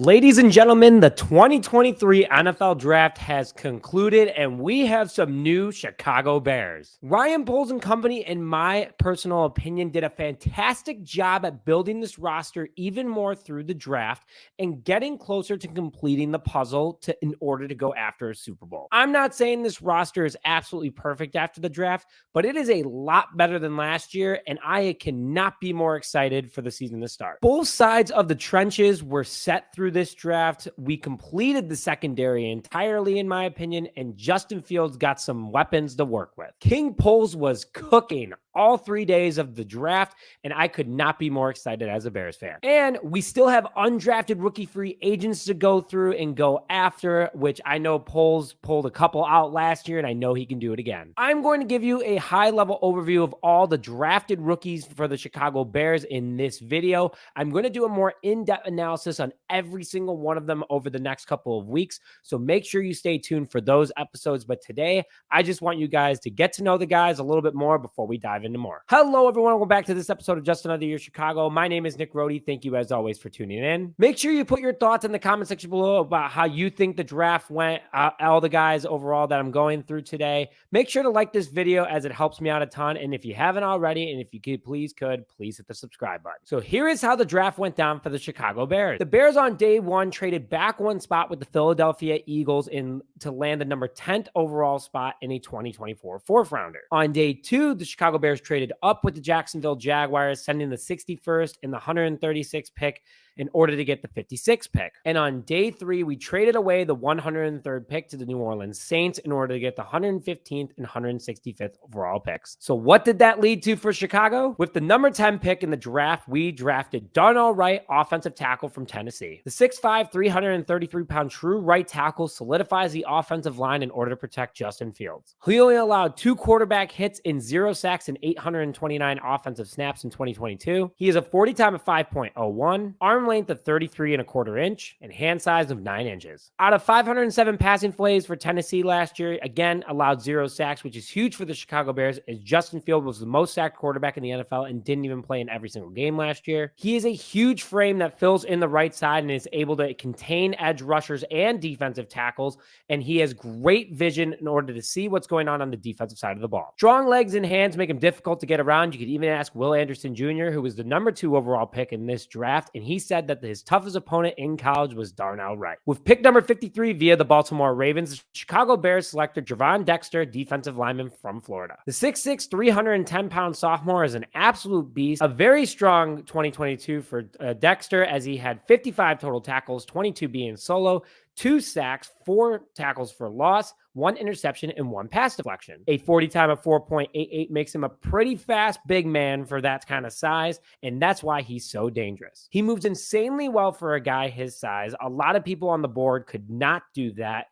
Ladies and gentlemen, the 2023 NFL Draft has concluded, and we have some new Chicago Bears. Ryan Poles and company, in my personal opinion, did a fantastic job at building this roster even more through the draft and getting closer to completing the puzzle in order to go after a Super Bowl. I'm not saying this roster is absolutely perfect after the draft, but it is a lot better than last year, and I cannot be more excited for the season to start. Both sides of the trenches were set through this draft. We completed the secondary entirely, in my opinion, and Justin Fields got some weapons to work with. King Poles was cooking all 3 days of the draft, and I could not be more excited as a Bears fan. And we still have undrafted rookie free agents to go through and go after, which I know Poles pulled a couple out last year, and I know he can do it again. I'm going to give you a high-level overview of all the drafted rookies for the Chicago Bears in this video. I'm going to do a more in-depth analysis on every single one of them over the next couple of weeks, so make sure you stay tuned for those episodes. But today, I just want you guys to get to know the guys a little bit more before we dive into more. Hello, everyone. Welcome back to this episode of Just Another Year Chicago. My name is Nick Rohde. Thank you, as always, for tuning in. Make sure you put your thoughts in the comment section below about how you think the draft went, all the guys overall that I'm going through today. Make sure to like this video as it helps me out a ton. And if you haven't already, and if you could, please hit the subscribe button. So here is how the draft went down for the Chicago Bears. The Bears on day one traded back one spot with the Philadelphia Eagles to land the number 10th overall spot in a 2024 fourth rounder. On day two, the Chicago Bears traded up with the Jacksonville Jaguars, sending the 61st and the 136th pick in order to get the 56th pick. And on day three, we traded away the 103rd pick to the New Orleans Saints in order to get the 115th and 165th overall picks. So what did that lead to for Chicago? With the number 10 pick in the draft, we drafted Darnell Wright, offensive tackle from Tennessee. The 6'5", 333-pound true right tackle solidifies the offensive line in order to protect Justin Fields. He only allowed 2 quarterback hits and 0 sacks and 829 offensive snaps in 2022. He has a 40 time of 5.01, arm length of 33.25 inch, and hand size of 9 inches. Out of 507 passing plays for Tennessee last year, again, allowed 0 sacks, which is huge for the Chicago Bears, as Justin Fields was the most sacked quarterback in the NFL and didn't even play in every single game last year. He is a huge frame that fills in the right side and is able to contain edge rushers and defensive tackles, and he has great vision in order to see what's going on the defensive side of the ball. Strong legs and hands make him difficult to get around. You could even ask Will Anderson Jr., who was the number 2 overall pick in this draft, and he said that his toughest opponent in college was Darnell Wright. With pick number 53 via the Baltimore Ravens, the Chicago Bears selected Gervon Dexter, defensive lineman from Florida. The 6'6", 310-pound sophomore is an absolute beast. A very strong 2022 for Dexter, as he had 55 total tackles, 22 being solo, 2 sacks, 4 tackles for loss, 1 interception, and 1 pass deflection. A 40 time of 4.88 makes him a pretty fast big man for that kind of size, and that's why he's so dangerous. He moves insanely well for a guy his size. A lot of people on the board could not do that,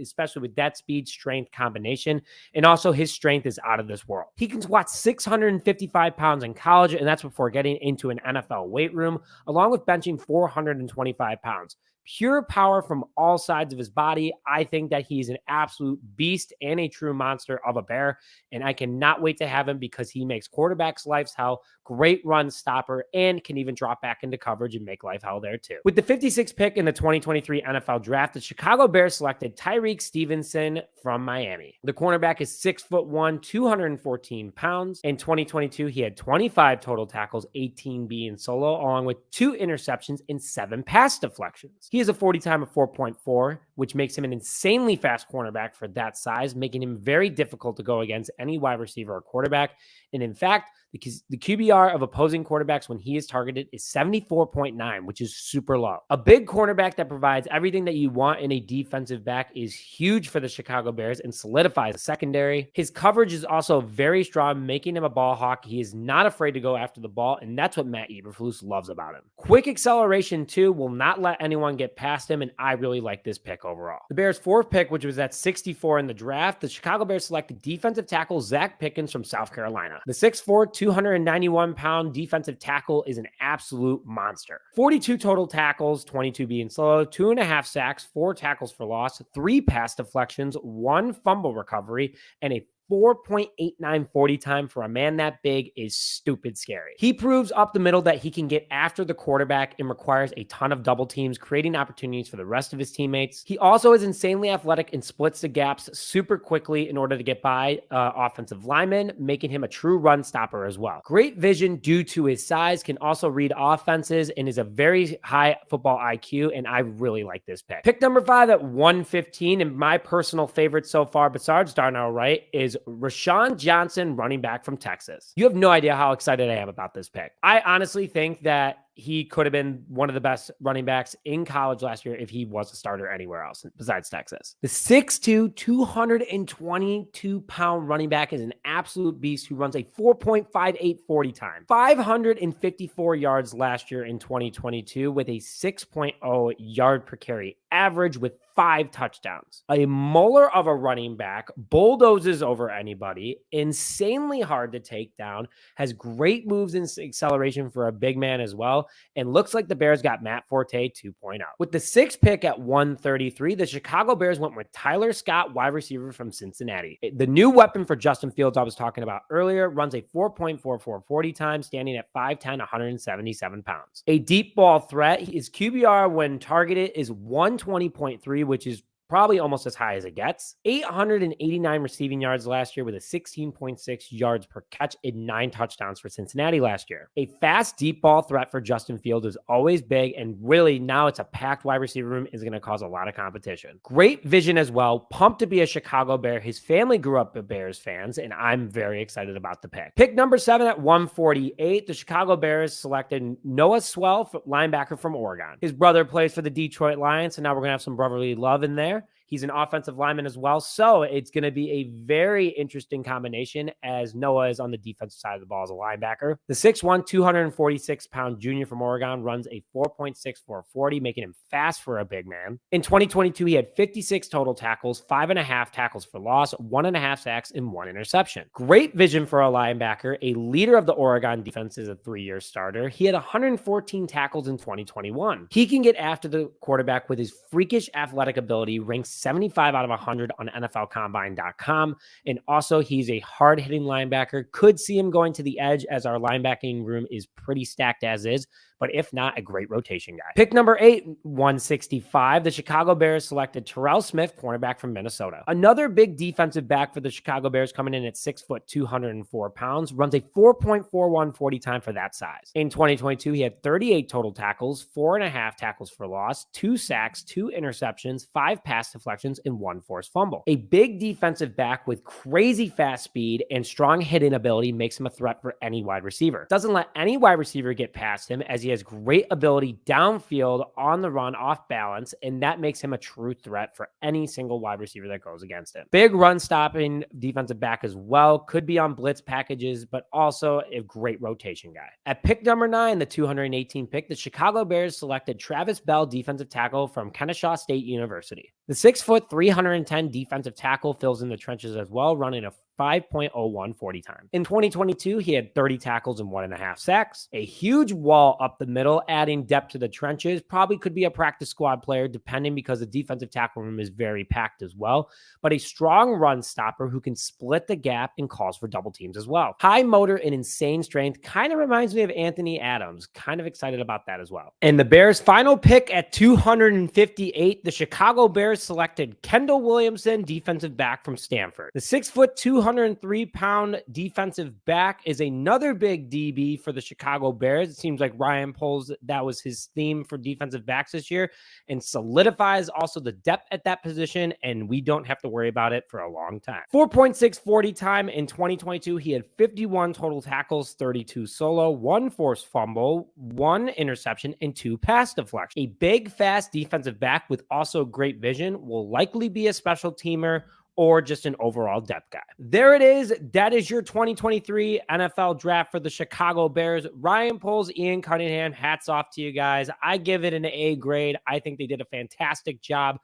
especially with that speed strength combination, and also his strength is out of this world. He can squat 655 pounds in college, and that's before getting into an NFL weight room, along with benching 425 pounds. Pure power from all sides of his body. I think that he's an absolute beast and a true monster of a Bear, and I cannot wait to have him because he makes quarterbacks' lives hell, great run stopper, and can even drop back into coverage and make life hell there too. With the 56th pick in the 2023 NFL Draft, the Chicago Bears selected Tyrique Stevenson from Miami. The cornerback is 6'1", 214 pounds. In 2022, he had 25 total tackles, 18 being solo, along with 2 interceptions and 7 pass deflections. He has a 40 time of 4.4, which makes him an insanely fast cornerback for that size, making him very difficult to go against any wide receiver or quarterback. And in fact, the QBR of opposing quarterbacks when he is targeted is 74.9, which is super low. A big cornerback that provides everything that you want in a defensive back is huge for the Chicago Bears and solidifies the secondary. His coverage is also very strong, making him a ball hawk. He is not afraid to go after the ball, and that's what Matt Eberflus loves about him. Quick acceleration, too, will not let anyone get past him, and I really like this pick overall. The Bears' 4th pick, which was at 64 in the draft, the Chicago Bears selected defensive tackle Zacch Pickens from South Carolina. The 6'4", 291-pound defensive tackle is an absolute monster. 42 total tackles, 22 being solo, 2.5 sacks, 4 tackles for loss, 3 pass deflections, 1 fumble recovery, and a 4.89 40 time for a man that big is stupid scary. He proves up the middle that he can get after the quarterback and requires a ton of double teams, creating opportunities for the rest of his teammates. He also is insanely athletic and splits the gaps super quickly in order to get by offensive linemen, making him a true run stopper as well. Great vision due to his size, can also read offenses, and is a very high football IQ, and I really like this pick. Pick number 5 at 115, and my personal favorite so far, besides Darnell Wright, is Rashawn Johnson, running back from Texas. You have no idea how excited I am about this pick. I honestly think that he could have been one of the best running backs in college last year if he was a starter anywhere else besides Texas. The 6'2", 222-pound running back is an absolute beast who runs a 4.58 40 time, 554 yards last year in 2022 with a 6.0 yard per carry average with 5 touchdowns. A molar of a running back, bulldozes over anybody, insanely hard to take down, has great moves and acceleration for a big man as well, and looks like the Bears got Matt Forte 2.0. With the 6th pick at 133, the Chicago Bears went with Tyler Scott, wide receiver from Cincinnati. The new weapon for Justin Fields I was talking about earlier runs a 4.44 40 time, standing at 5'10", 177 pounds. A deep ball threat. His QBR when targeted is 120.3, which is probably almost as high as it gets. 889 receiving yards last year with a 16.6 yards per catch and 9 touchdowns for Cincinnati last year. A fast deep ball threat for Justin Fields is always big, and really now it's a packed wide receiver room is going to cause a lot of competition. Great vision as well. Pumped to be a Chicago Bear. His family grew up Bears fans, and I'm very excited about the pick. Pick number 7 at 148, the Chicago Bears selected Noah Sewell, linebacker from Oregon. His brother plays for the Detroit Lions, so now we're going to have some brotherly love in there. He's an offensive lineman as well, so it's going to be a very interesting combination as Noah is on the defensive side of the ball as a linebacker. The 6'1", 246-pound junior from Oregon runs a 4.64 40, making him fast for a big man. In 2022, he had 56 total tackles, 5.5 tackles for loss, 1.5 sacks, and 1 interception. Great vision for a linebacker, a leader of the Oregon defense, is a 3-year starter. He had 114 tackles in 2021. He can get after the quarterback with his freakish athletic ability, ranks 75 out of 100 on NFLcombine.com. And also, he's a hard-hitting linebacker. Could see him going to the edge as our linebacking room is pretty stacked as is, but if not, a great rotation guy. Pick number 8, 165, the Chicago Bears selected Terrell Smith, cornerback from Minnesota. Another big defensive back for the Chicago Bears, coming in at 6 foot, 204 pounds, runs a 4.41 40 time for that size. In 2022, he had 38 total tackles, 4.5 tackles for loss, 2 sacks, 2 interceptions, 5 pass deflections, and 1 forced fumble. A big defensive back with crazy fast speed and strong hitting ability makes him a threat for any wide receiver. Doesn't let any wide receiver get past him, as he has great ability downfield, on the run, off balance, and that makes him a true threat for any single wide receiver that goes against him. Big run stopping defensive back as well. Could be on blitz packages, but also a great rotation guy. At pick number 9, the 218 pick, the Chicago Bears selected Travis Bell, defensive tackle from Kennesaw State University. The 6 foot, 310 defensive tackle fills in the trenches as well, running a 5.01 40 time. In 2022, he had 30 tackles and 1.5 sacks. A huge wall up the middle, adding depth to the trenches. Probably could be a practice squad player, depending, because the defensive tackle room is very packed as well. But a strong run stopper who can split the gap and calls for double teams as well. High motor and insane strength. Kind of reminds me of Anthony Adams. Kind of excited about that as well. And the Bears' final pick at 258, the Chicago Bears selected Kendall Williamson, defensive back from Stanford. The 6 foot, 203-pound defensive back is another big DB for the Chicago Bears. It seems like Ryan Poles, that was his theme for defensive backs this year, and solidifies also the depth at that position, and we don't have to worry about it for a long time. 4.6 40 time in 2022. He had 51 total tackles, 32 solo, 1 forced fumble, 1 interception, and 2 pass deflections. A big, fast defensive back with also great vision, will likely be a special teamer or just an overall depth guy. There it is. That is your 2023 NFL draft for the Chicago Bears. Ryan Poles, Ian Cunningham, hats off to you guys. I give it an A grade. I think they did a fantastic job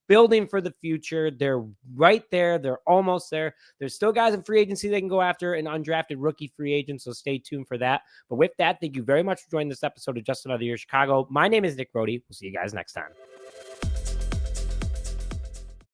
building for the future. They're right there. They're almost there. There's still guys in free agency they can go after, an undrafted rookie free agent, so stay tuned for that. But with that, thank you very much for joining this episode of Just Another Year Chicago. My name is Nick Brody. We'll see you guys next time.